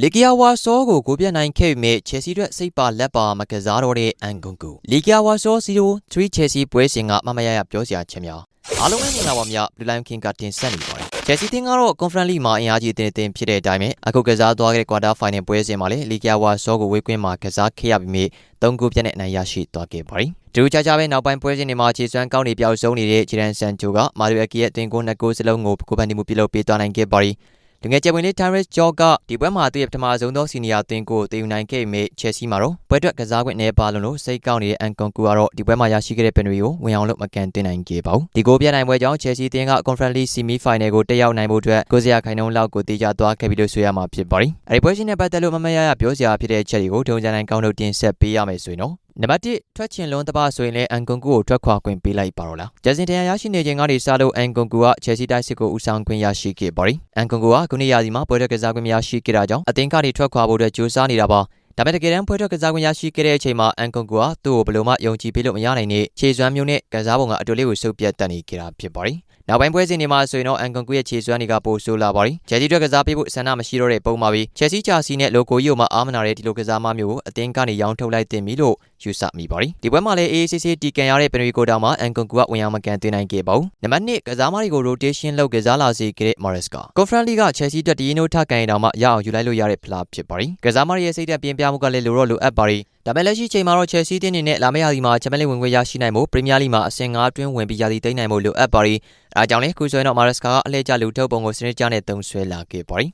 လီဂီယာဝါဆောကိုဂိုးပြတ်နိုင်ခဲ့ပေမဲ့ချယ်ဆီအတွက်စိတ်ပါလက်ပါမကစားတော့တဲ့အန်ဂွန်ကူလီဂီယာဝါဆော0-3ချယ်ဆီပွဲစဉ်ကမမရရပြောစရာချက်များအားလုံးပဲမြင်လာပါမြဘလူးလိုင်းကင်ကတင်ဆက်နေပါတယ်ချယ်ဆီတင်းကတော့ကွန်ဖရင့်လိမှာအင်အားကြီးအသင်းဖြစ်တဲ့အတိုင်းပဲအခုကစားသွားခဲ့တဲ့ကွာတာဖိုင်နယ်ပွဲစဉ်မှာလည်းလီဂီယာဝါဆောကိုဝေးကွင်းမှာကစားခဲ့ရပြီးမြ3ဂိုးပြတ်နဲ့အနိုင်ရရှိသွားခဲ့ပါတယ်ဒူချာချာပဲနောက်ပိုင်းပွဲစဉ်တွေမှာခြေစွမ်းကောင်းနေပြောက်ဆုံးနေတဲ့ဂျီရန်ဆန်ချိုကမာရီယိုအကီရဲ့အသင်းကို2ဂိုးစလုံးကိုကိုပန်တီမှုပြုလုပ်ပေးသွားနိုင်ခဲ့ပါတယ်လူငယ်ကျယ်ဝင်လေး Tyrese Joe ကဒီပွဲမှာသူ့ရဲ့ပထမဆုံးသောစီနီယာအသင်းကိုတည်ယူနိုင်ခဲ့ပေမဲ့ချယ်ဆီမှာတော့ပွဲအတွက်ကစားခွင့်နဲ့ပါလုံးလို့စိတ်ကောင်းနေတဲ့အန်ကွန်ကူကတော့ဒီပွဲမှာရရှိခဲ့တဲ့ပင်တွေကိုဝင်အောင်လို့မကန်တင်နိုင်ခဲ့ပါဘူးဒီဂိုးပြနိုင်ပွဲကြောင့်ချယ်ဆီအသင်းက Conference League Semi Final ကိုတက်ရောက်နိုင်ဖို့အတွက်900ခိုင်နှုန်းလောက်ကိုတေချာသွားခဲ့ပြီလို့ဆိုရမှာဖြစ်ပါတယ်အဲဒီပွဲစဉ်နဲ့ပတ်သက်လို့မမရရပြောစရာဖြစ်တဲ့ချက်တွေကိုထုံးစံတိုင်းကောင်းလို့တင်ဆက်ပေးရမယ်ဆိုရင်တော့နံပါတ်1ထွက်ချင်လွန်တပဆိုရင်လည်းအန်ကွန်ကူကိုထွက်ခွာခွင့်ပေးလိုက်ပါတော့လားဂျက်စင်တန်ရရှိနေခြင်းကနေစလို့အန်ကွန်ကူကချယ်ဆီတိုက်စစ်ကိုဦးဆောင်ခွင့်ရရှိခဲ့ပါတယ်အန်ကွန်ကူကခုနှစ်ရာသီမှာပွဲထွက်ကစားခွင့်ရရှိခဲ့တာကြောင့်အသင်းကနေထွက်ခွာဖို့အတွက်ကြိုးစားနေတာပါဒါပေမဲ့တကယ်တမ်းပွဲထွက်ကစားခွင့်ရရှိခဲ့တဲ့အချိန်မှာအန်ကွန်ကူကသူ့ကိုဘယ်လိုမှယုံကြည်ပေးလို့မရနိုင်တဲ့ခြေစွမ်းမျိုးနဲ့ကစားပုံကအတူလေးကိုစုပ်ပြတ်တက်နေကြတာဖြစ်ပါတယ်နောက်ပိုင်းပွဲစဉ်တွေမှာဆိုရင်တော့အန်ကွန်ကူရဲ့ခြေစွမ်းတွေကပိုဆိုးလာပါတယ်ချယ်ဆီအတွက်ကစားပေးဖို့ဆန္ဒမရှိတော့တဲ့ပုံမှာပြီးချယ်ဆီဂျာစီနဲ့လိုကိုကြီးကိုမှအားမနာတဲ့ဒီလိုကစားမမျိုးကိုအသင်းကနေရောင်းထုတ်လိုက်တင်ပြီလို့ယူဆမိပါတယ်ဒီပွဲမှာလည်း AACC တီကန်ရတဲ့ပင်ရီကိုတောင်မှာအန်ကွန်ကူကဝင်ရောက်မကန်တင်နိုင်ခဲ့ပါဘူးနံပါတ်2ကစားမတွေကို rotation လုပ်ကစားလာစေခဲ့တဲ့ Morris က Conference League ကချယ်ဆီတက်ဒီနိုထကန်ရင်တောင်မှရအောင်ယူလိုက်လို့ရတဲ့ဖလားဖြစ်ပါတယ်ကစားမတွေရဲ့စိတ်သက်ပြင်းပြမှုကလည်းလိုအပ်ပါတယ်ဒါပေမဲ့လက်ရှိချိန်မှာတော့ချယ်ဆီတင်းနေနဲ့လာမယ့်ရာသီမှာချန်ပီယံလိဝင်ခွင့်ရရှိနိုင်ဖို့ပရီးမီးယားလိမှာအဆင့်5အတွင်းဝင်ပြီးရာသီသိမ်းနိုင်ဖို့လိုအပ်ပါတယ်အဲဒါကြောင့်လည်းခုဆိုရင်တော့မာရက်စကာကအလှည့်ကျလူထုတ်ပုံကိုစနစ်ကျနဲ့သုံးဆွဲလာခဲ့ပါတယ်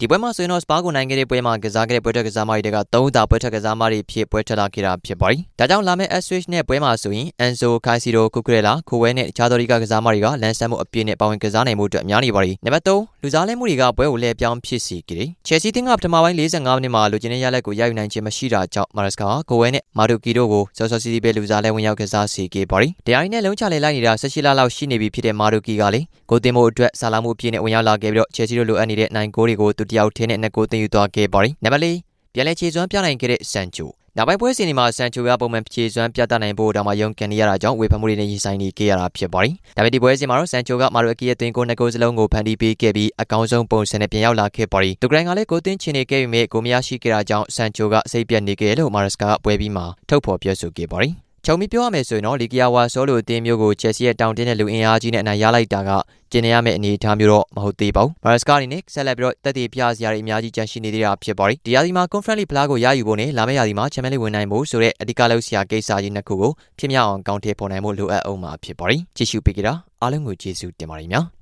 ဒီပွဲမှာဆိုရင်တော့စပါကိုနိုင်ခဲ့တဲ့ပွဲမှာကစားခဲ့တဲ့ပွဲထွက်ကစားမတွေက3တာပွဲထွက်ကစားမတွေဖြစ်ပွဲထွက်လာခဲ့တာဖြစ်ပါတယ်ဒါကြောင့်လာမယ့် Switch နဲ့ပွဲမှာဆိုရင်အန်ဆိုခိုင်စီရိုကူကရဲလာခိုဝဲနဲ့တခြားသောကစားမတွေကလမ်းဆန်းမှုအပြည့်နဲ့ပါဝင်ကစားနိုင်မှုအတွက်များနေပါတယ်နံပါတ်3လူစားလဲမှုတွေကပွဲကိုလှည့်ပြောင်းဖြစ်စေခဲ့တယ်ချယ်ဆီတင်းကပထမပိုင်း45မိနစ်မှာလူချင်းရဲ့ရလက်ကိုရယူနိုင်ခြင်းမရှိတာကြောင့်မာရက်စကာကခိုဝဲနဲ့မာဒူကီတို့ကိုစောစောစီးစီးပဲလူစားလဲဝင်ရောက်ကစားစေခဲ့ပါတယ်တရားရင်းနဲ့လုံးချလေလိုက်နေတာ18လလောက်ရှိနေပြီဖြစ်တဲ့မာဒူကီကလေဂိုးတင်မှုအတွက်ဆာလာမှုအပြည့်နဲ့ဝင်ရောက်လာခဲ့ပြီးတော့ချယ်ဆီတို့လိုအပ်နေတဲ့နိုင်ဂိုးတွေကိုသူတယောက်ထင်းနဲ့2ဂိုးတင်ယူသွားခဲ့ပါတယ်နံပါတ်4ပြန်လည်ခြေစွမ်းပြနိုင်ခဲ့တဲ့ဆန်ချိုနောက်ပိုင်းပွဲစဉ်တွေမှာဆန်ချိုကပုံမှန်ခြေစွမ်းပြသနိုင်ဖို့တောင်မှရုန်းကန်နေရတာကြောင့်ဝေဖန်မှုတွေနဲ့ရင်ဆိုင်နေခဲ့ရတာဖြစ်ပါတယ်ဒါပေမဲ့ဒီပွဲစဉ်မှာတော့ဆန်ချိုကမာရိုအကီရဲ့တင်ကို2ဂိုးစလုံးကိုဖန်တီးပေးခဲ့ပြီးအကောင်းဆုံးပုံစံနဲ့ပြန်ရောက်လာခဲ့ပါတယ်တူဂရန်ကလည်းဂိုးတင်ချင်နေခဲ့ပေမဲ့ဂိုးမရရှိခဲ့တာကြောင့်ဆန်ချိုကစိတ်ပြတ်နေခဲ့လို့မာရက်စကာကပွဲပြီးမှထုတ်ဖော်ပြောဆိုခဲ့ပါတယ်ချုံပြီးပြောရမယ်ဆိုရင်တော့လီဂီယာဝါဆောလိုအသင်းမျိုးကိုချယ်ဆီရဲ့တောင်တင်းတဲ့လူအင်အားကြီးနဲ့အနိုင်ရလိုက်တာကကျင်းနေရမယ့်အနေအထားမျိုးတော့မဟုတ်သေးပါဘူးမာရက်စကာအနေနဲ့ဆက်လက်ပြီးတော့တက်တည်ပြစရာတွေအများကြီးကျန်ရှိနေသေးတာဖြစ်ပါတယ်ဒီရာသီမှာ Conference League ဖလားကိုရယူဖို့နဲ့လာမယ့်ရာသီမှာချန်ပီယံလိဝင်နိုင်ဖို့ဆိုတဲ့အဓိကလောက်စရာကိစ္စကြီးနှစ်ခုကိုဖြစ်မြောက်အောင်ကောင်းထည့်ဖော်နိုင်ဖို့လိုအပ်အောင်မှာဖြစ်ပါတယ်ကြည့်ရှုပေးကြတာအားလုံးကိုကျေးဇူးတင်ပါတယ်များ